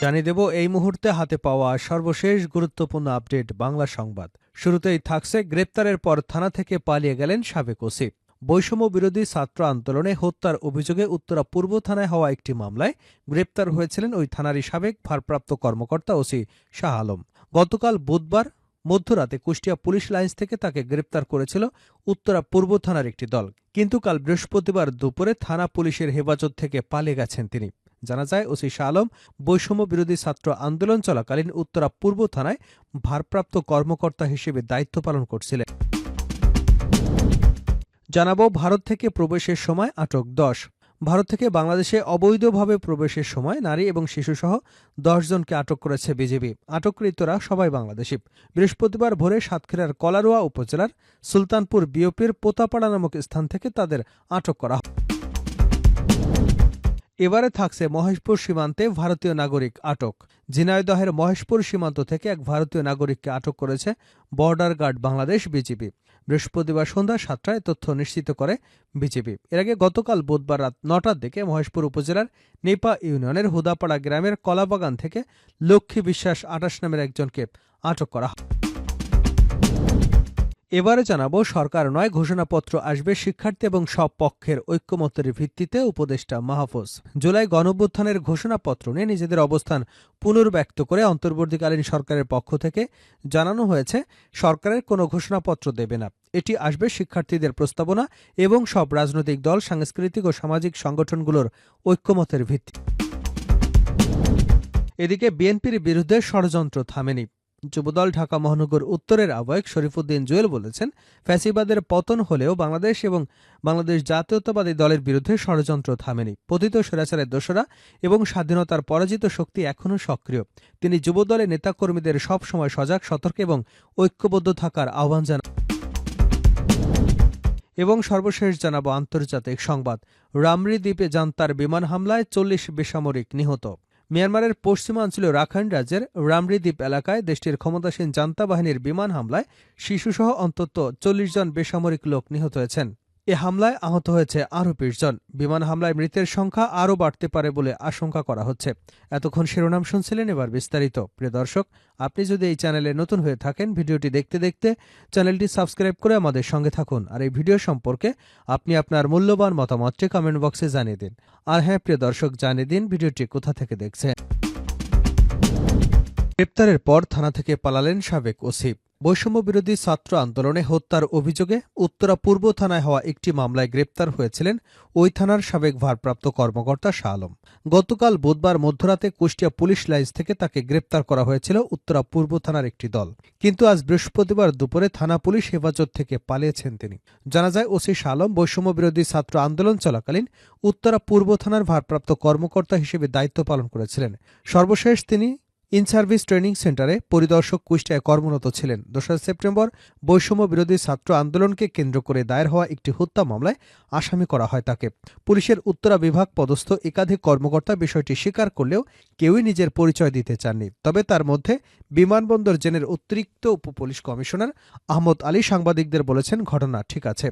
জানিয়ে দেব এই মুহূর্তে হাতে পাওয়া সর্বশেষ গুরুত্বপূর্ণ আপডেট বাংলা সংবাদ। শুরুতেই থাকছে গ্রেপ্তারের পর থানা থেকে পালিয়ে গেলেন সাবেক ওসি। বৈষম্য বিরোধী ছাত্র আন্দোলনে হত্যার অভিযোগে উত্তরা পূর্ব থানায় হওয়া একটি মামলায় গ্রেপ্তার হয়েছিলেন ওই থানারই সাবেক ভারপ্রাপ্ত কর্মকর্তা ওসি শাহ আলম। গতকাল বুধবার মধ্যরাতে কুষ্টিয়া পুলিশ লাইন্স থেকে তাকে গ্রেপ্তার করেছিল উত্তরা পূর্ব থানার একটি দল, কিন্তু কাল বৃহস্পতিবার দুপুরে থানা পুলিশের হেফাজত থেকে পালিয়ে গেছেন তিনি। জানা যায়, ওসি শাহ আলম বৈষম্য বিরোধী ছাত্র আন্দোলন চলাকালীন উত্তরা পূর্ব থানায় ভারপ্রাপ্ত কর্মকর্তা হিসেবে দায়িত্ব পালন করছিলেন। জানাবো ভারত থেকে প্রবেশের সময় আটক ১০। ভারত থেকে বাংলাদেশে অবৈধভাবে প্রবেশের সময় নারী এবং শিশুসহ ১০ জনকে আটক করেছে বিজিবি। আটককৃতরা সবাই বাংলাদেশি। বৃহস্পতিবার ভোরে সাতক্ষীরার কলারোয়া উপজেলার সুলতানপুর বিওপির পোতাপাড়া নামক স্থান থেকে তাদের আটক করা হয়। এবারে থাকছে মহেশপুর সীমান্তে ভারতীয় নাগরিক আটক। ঝিনাইদহের মহেশপুর সীমান্ত থেকে এক ভারতীয় নাগরিককে আটক করেছে বর্ডার গার্ড বাংলাদেশ বিজিবি। বৃহস্পতিবার সন্ধ্যা ৭টায় তথ্য নিশ্চিত করে বিজিবি। এর আগে গতকাল বুধবার রাত ৯টার দিকে মহেশপুর উপজেলার নেপা ইউনিয়নের হুদাপাড়া গ্রামের কলাবাগান থেকে লক্ষ্মী বিশ্বাস ২৮ নামের একজনকে আটক করা হয়। এবারে জানাবো সরকার নয় ঘোষণাপত্র আসবে শিক্ষার্থী এবং সব পক্ষের ঐক্যমত্যের ভিত্তিতে উপদেষ্টা মাহফুজ। জুলাই গণঅভ্যুত্থানের ঘোষণাপত্র নিয়ে নিজেদের অবস্থান পুনর্ব্যক্ত করে অন্তর্বর্তীকালীন সরকারের পক্ষ থেকে জানানো হয়েছে, সরকারের কোনো ঘোষণাপত্র দেবে না। এটি আসবে শিক্ষার্থীদের প্রস্তাবনা এবং সব রাজনৈতিক দল, সাংস্কৃতিক ও সামাজিক সংগঠনগুলোর ঐক্যমত্যের ভিত্তি। এদিকে বিএনপির বিরুদ্ধে ষড়যন্ত্র থামেনি। যুবদল ঢাকা মহানগর উত্তরের আহ্বায়ক শরীফুদ্দীন জুয়েল বলেছেন, ফ্যাসিবাদের পতন হলেও বাংলাদেশ এবং বাংলাদেশ জাতীয়তাবাদী দলের বিরুদ্ধে ষড়যন্ত্র থামেনি। পতিত স্বৈরাচারের দোসরা এবং স্বাধীনতার পরাজিত শক্তি এখনও সক্রিয়। তিনি যুবদলের নেতাকর্মীদের সবসময় সজাগ, সতর্ক এবং ঐক্যবদ্ধ থাকার আহ্বান জানান। এবং সর্বশেষ জানাবো আন্তর্জাতিক সংবাদ। রামরি দ্বীপে জান্তার বিমান হামলায় ৪০ বেসামরিক নিহত। মিয়ানমারের পশ্চিমাঞ্চলীয় রাখাইন রাজ্যের রামরি দ্বীপ এলাকায় দেশটির ক্ষমতাসীন জান্তা বাহিনীর বিমান হামলায় শিশুসহ অন্তত ৪০ জন বেসামরিক লোক নিহত হয়েছেন। এ হামলায় আহত হয়েছে আরও ২০ জন। বিমান হামলায় মৃতের সংখ্যা আরও বাড়তে পারে বলে আশঙ্কা করা হচ্ছে। এতক্ষণ শিরোনাম শুনছিলেন, এবার বিস্তারিত। প্রিয় দর্শক, আপনি যদি এই চ্যানেলে নতুন হয়ে থাকেন, ভিডিওটি দেখতে দেখতে চ্যানেলটি সাবস্ক্রাইব করে আমাদের সঙ্গে থাকুন। আর এই ভিডিও সম্পর্কে আপনি আপনার মূল্যবান মতামতটি কমেন্ট বক্সে জানিয়ে দিন। আর হ্যাঁ প্রিয় দর্শক, জানিয়ে দিন ভিডিওটি কোথা থেকে দেখছেন। গ্রেপ্তারের পর থানা থেকে পালালেন সাবেক ওসি। বৈষম্য বিরোধী ছাত্র আন্দোলনে হত্যার অভিযোগে উত্তরা পূর্ব থানায় হওয়া একটি মামলায় গ্রেপ্তার হয়েছিলেন ওই থানার সাবেক ভারপ্রাপ্ত কর্মকর্তা শাহ আলম। গতকাল বুধবার মধ্যরাতে কুষ্টিয়া পুলিশ লাইন্স থেকে তাকে গ্রেপ্তার করা হয়েছিল উত্তরা পূর্ব থানার একটি দল, কিন্তু আজ বৃহস্পতিবার দুপুরে থানা পুলিশ হেফাজত থেকে পালিয়েছেন তিনি। জানা যায়, ওসি শাহ আলম বৈষম্য বিরোধী ছাত্র আন্দোলন চলাকালীন উত্তরা পূর্ব থানার ভারপ্রাপ্ত কর্মকর্তা হিসেবে দায়িত্ব পালন করেছিলেন। সর্বশেষ তিনি ইন সার্ভিস ট্রেনিং সেন্টারে পরিদর্শক কুষ্টিয়ায় কর্মরত ছিলেন। ২রা সেপ্টেম্বর বৈষম্য বিরোধী ছাত্র আন্দোলনকে কেন্দ্র করে দায়ের হওয়া একটি হত্যা মামলায় আসামি করা হয় তাকে। পুলিশের উত্তরা বিভাগ পদস্থ একাধিক কর্মকর্তা বিষয়টি স্বীকার করলেও কেউই নিজের পরিচয় দিতে চাননি। তবে তার মধ্যে বিমানবন্দর জেনের অতিরিক্ত উপপুলিশ কমিশনার আহমদ আলী সাংবাদিকদের বলেছেন, ঘটনা ঠিক আছে,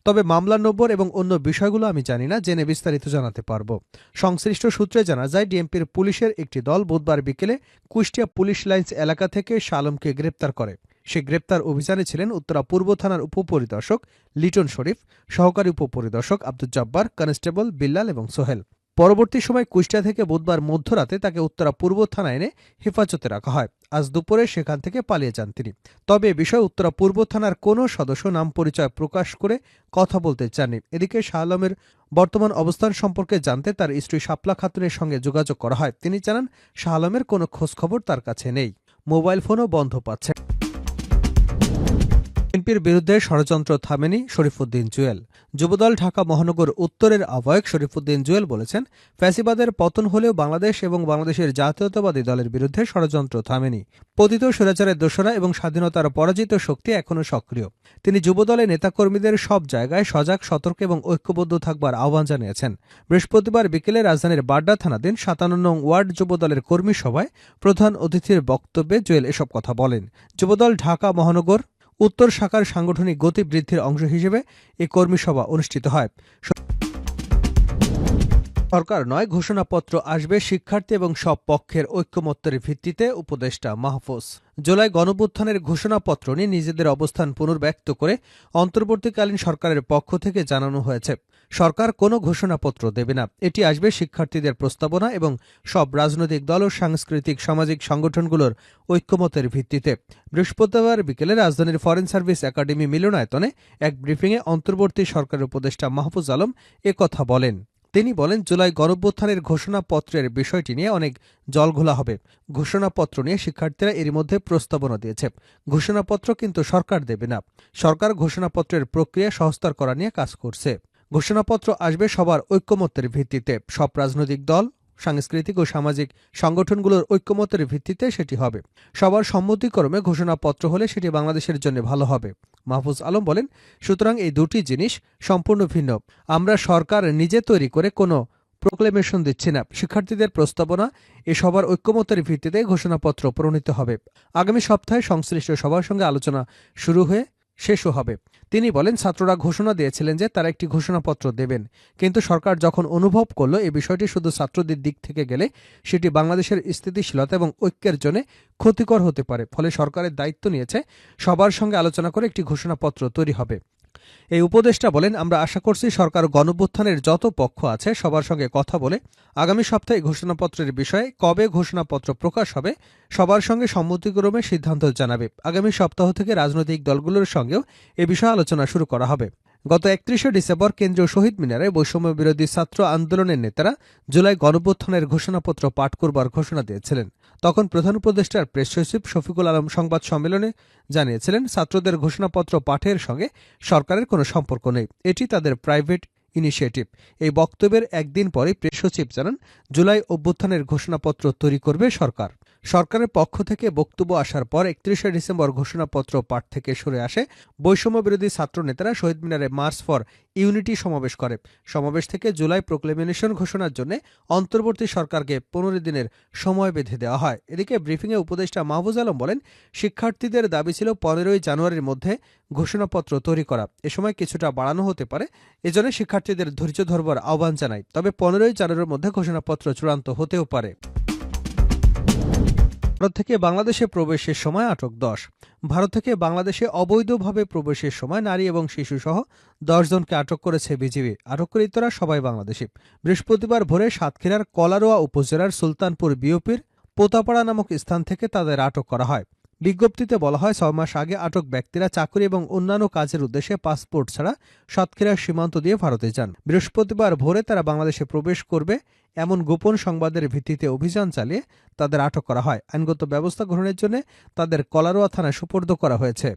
তবে মামলা নম্বর এবং অন্য বিষয়গুলো আমি জানি না, জেনে বিস্তারিত জানাতে পারব। সংশ্লিষ্ট সূত্রে জানা যায়, ডিএমপির পুলিশের একটি দল বুধবার বিকেলে কুষ্টিয়া পুলিশ লাইন্স এলাকা থেকে শাহ আলমকে গ্রেপ্তার করে। সে গ্রেপ্তার অভিযানে ছিলেন উত্তরা পূর্ব থানার উপপরিদর্শক লিটন শরীফ, সহকারী উপপরিদর্শক আব্দুল জব্বার, কনস্টেবল বিল্লাল এবং সোহেল। পরবর্তী সময় কুষ্টিয়া থেকে বুধবার মধ্যরাতে তাকে উত্তরা পূর্ব থানায় এনে হেফাজতে রাখা হয়। আজ দুপুরে সেখান থেকে পালিয়ে যান তিনি। তবে এ বিষয়ে উত্তরা পূর্ব থানার কোনো সদস্য নাম পরিচয় প্রকাশ করে কথা বলতে চাননি। এদিকে শাহ আলমের বর্তমান অবস্থান সম্পর্কে জানতে তার স্ত্রী শাপলা খাতুনের সঙ্গে যোগাযোগ করা হয়। তিনি জানান, শাহ আলমের কোনো খোঁজখবর তার কাছে নেই, মোবাইল ফোনও বন্ধ পাচ্ছে। বিএনপির বিরুদ্ধে ষড়যন্ত্র থামেনি শরীফুদ্দীন জুয়েল। যুবদল ঢাকা মহানগর উত্তরের আহ্বায়ক শরীফুদ্দীন জুয়েল বলেছেন, ফ্যাসিবাদের পতন হলেও বাংলাদেশ এবং বাংলাদেশের জাতীয়তাবাদী দলের বিরুদ্ধে ষড়যন্ত্র থামেনি। পতিত স্বৈরাচারের দোসরা এবং স্বাধীনতার পরাজিত শক্তি এখনও সক্রিয়। তিনি যুবদলের নেতাকর্মীদের সব জায়গায় সজাগ, সতর্ক এবং ঐক্যবদ্ধ থাকবার আহ্বান জানিয়েছেন। বৃহস্পতিবার বিকেলে রাজধানীর বাড্ডা থানাধীন ৫৭ নং ওয়ার্ড যুবদলের কর্মী সভায় প্রধান অতিথির বক্তব্যে জুয়েল এসব কথা বলেন। যুবদল ঢাকা মহানগর উত্তর শাখার সাংগঠনিক গতি বৃদ্ধির অংশ হিসেবে এ কর্মী সভা অনুষ্ঠিত হয়। সরকার নয়, ঘোষণাপত্র আসবে শিক্ষার্থী এবং সব পক্ষের ঐক্যমত্যের ভিত্তিতে। উপদেষ্টা মাহফুজ। জুলাই গণঅভ্যুত্থানের ঘোষণাপত্র নিয়ে নিজেদের অবস্থান পুনর্ব্যক্ত করে অন্তর্বর্তীকালীন সরকারের পক্ষ থেকে জানানো হয়েছে, সরকার কোনো ঘোষণাপত্র দেবে না। এটি আসবে শিক্ষার্থীদের প্রস্তাবনা এবং সব রাজনৈতিক দল ও সাংস্কৃতিক সামাজিক সংগঠনগুলোর ঐক্যমতের ভিত্তিতে। বৃহস্পতিবার বিকেলে রাজধানীর ফরেন সার্ভিস একাডেমি মিলনায়তনে এক ব্রিফিংয়ে অন্তর্বর্তী সরকারের উপদেষ্টা মাহফুজ আলম একথা বলেন। তিনি বলেন, জুলাই গণঅভ্যুত্থানের ঘোষণাপত্রের বিষয়টি নিয়ে অনেক জলঘোলা হবে। ঘোষণাপত্র নিয়ে শিক্ষার্থীরা এরই মধ্যে প্রস্তাবনা দিয়েছে। ঘোষণাপত্র কিন্তু সরকার দেবে না। সরকার ঘোষণাপত্রের প্রক্রিয়া সহজতর করা নিয়ে কাজ করছে। ঘোষণাপত্র আসবে সবার ঐক্যমত্যের ভিত্তিতে। সব রাজনৈতিক দল, সাংস্কৃতিক ও সামাজিক সংগঠনগুলোর ঐক্যমতের ভিত্তিতে সেটি হবে। সবার সম্মতিক্রমে ঘোষণাপত্র হলে সেটি বাংলাদেশের জন্য ভালো হবে। মাহফুজ আলম বলেন, সুতরাং এই দুটি জিনিস সম্পূর্ণ ভিন্ন। আমরা সরকার নিজে তৈরি করে কোনো প্রোক্লেমেশন দিচ্ছি না। শিক্ষার্থীদের প্রস্তাবনা এ সবার ঐক্যমতের ভিত্তিতে ঘোষণাপত্র প্রণীত হবে। আগামী সপ্তাহে সংশ্লিষ্ট সবার সঙ্গে আলোচনা শুরু হয়ে শেষও হবে। তিনি বলেন, ছাত্ররা ঘোষণা দিয়েছিলেন যে তারা একটি ঘোষণাপত্র দেবেন, কিন্তু সরকার যখন অনুভব করল এই বিষয়টি শুধু ছাত্রদের দিক থেকে গেলে সেটি বাংলাদেশের স্থিতিশীলতা এবং ঐক্যের জন্য ক্ষতিকর হতে পারে, ফলে সরকারের দায়িত্ব নিয়েছে সবার সঙ্গে আলোচনা করে একটি ঘোষণাপত্র তৈরি হবে। এই উপদেষ্টা বলেন, আমরা আশা করছি সরকার গণঅভ্যুত্থানের যত পক্ষ আছে সবার সঙ্গে কথা বলে আগামী সপ্তাহে ঘোষণাপত্রের বিষয়ে কবে ঘোষণাপত্র প্রকাশ হবে সবার সঙ্গে সম্মতিক্রমে সিদ্ধান্ত জানাবে। আগামী সপ্তাহ থেকে রাজনৈতিক দলগুলোর সঙ্গেও এ বিষয়ে আলোচনা শুরু করা হবে। গত ৩১শে ডিসেম্বর কেন্দ্রীয় শহীদ মিনারে বৈষম্য বিরোধী ছাত্র আন্দোলনের নেতারা জুলাই গণঅভ্যুত্থানের ঘোষণাপত্র পাঠ করবার ঘোষণা দিয়েছিলেন। তখন প্রধান উপদেষ্টার প্রেস সচিব শফিকুল আলম সংবাদ সম্মেলনে জানিয়েছিলেন, ছাত্রদের ঘোষণাপত্র পাঠের সঙ্গে সরকারের কোনো সম্পর্ক নেই, এটি তাদের প্রাইভেট ইনিশিয়েটিভ। এই বক্তব্যের একদিন পরে প্রেস সচিব জানান, জুলাই অভ্যুত্থানের ঘোষণাপত্র তৈরি করবে সরকার। সরকারের পক্ষ থেকে বক্তব্য আসার পর ৩১শে ডিসেম্বর ঘোষণাপত্র পাঠ থেকে সরে আসে বৈষম্য বিরোধী ছাত্র নেতারা শহীদ মিনারে মার্চ ফর ইউনিটি সমাবেশ করে। সমাবেশ থেকে জুলাই প্রোক্লেমেশন ঘোষণার জন্য অন্তর্বর্তী সরকারকে ১৫ দিনের সময় বেঁধে দেওয়া হয়। এদিকে ব্রিফিংয়ে উপদেষ্টা মাহফুজ আলম বলেন, শিক্ষার্থীদের দাবি ছিল ১৫ই জানুয়ারির মধ্যে ঘোষণাপত্র তৈরি করা। এ সময় কিছুটা বাড়ানো হতে পারে, এজন্য শিক্ষার্থীদের ধৈর্য ধরবার আহ্বান জানাই। তবে ১৫ই জানুয়ারির মধ্যে ঘোষণাপত্র চূড়ান্ত হতেও পারে। ভারত থেকে বাংলাদেশে প্রবেশের সময় আটক ১০। ভারত থেকে বাংলাদেশে অবৈধভাবে প্রবেশের সময় নারী এবং শিশুসহ ১০ জনকে আটক করেছে বিজিবি। আটককৃতরা সবাই বাংলাদেশি। বৃহস্পতিবার ভোরে সাতক্ষীরার কলারোয়া উপজেলার সুলতানপুর বিওপির পোতাপাড়া নামক স্থান থেকে তাদের আটক করা হয়। বিজ্ঞপ্তিতে বলা হয়, ৬ মাস আগে আটক ব্যক্তিরা চাকরি এবং অন্যান্য কাজের উদ্দেশ্যে পাসপোর্ট ছাড়া সাতক্ষীরার সীমান্ত দিয়ে ভারতে যান। বৃহস্পতিবার ভোরে তারা বাংলাদেশে প্রবেশ করবে এমন গোপন সংবাদের ভিত্তিতে অভিযান চালিয়ে তাদের আটক করা হয়। আইনগত ব্যবস্থা গ্রহণের জন্য তাদের কলারোয়া থানায় সোপর্দ করা হয়েছে।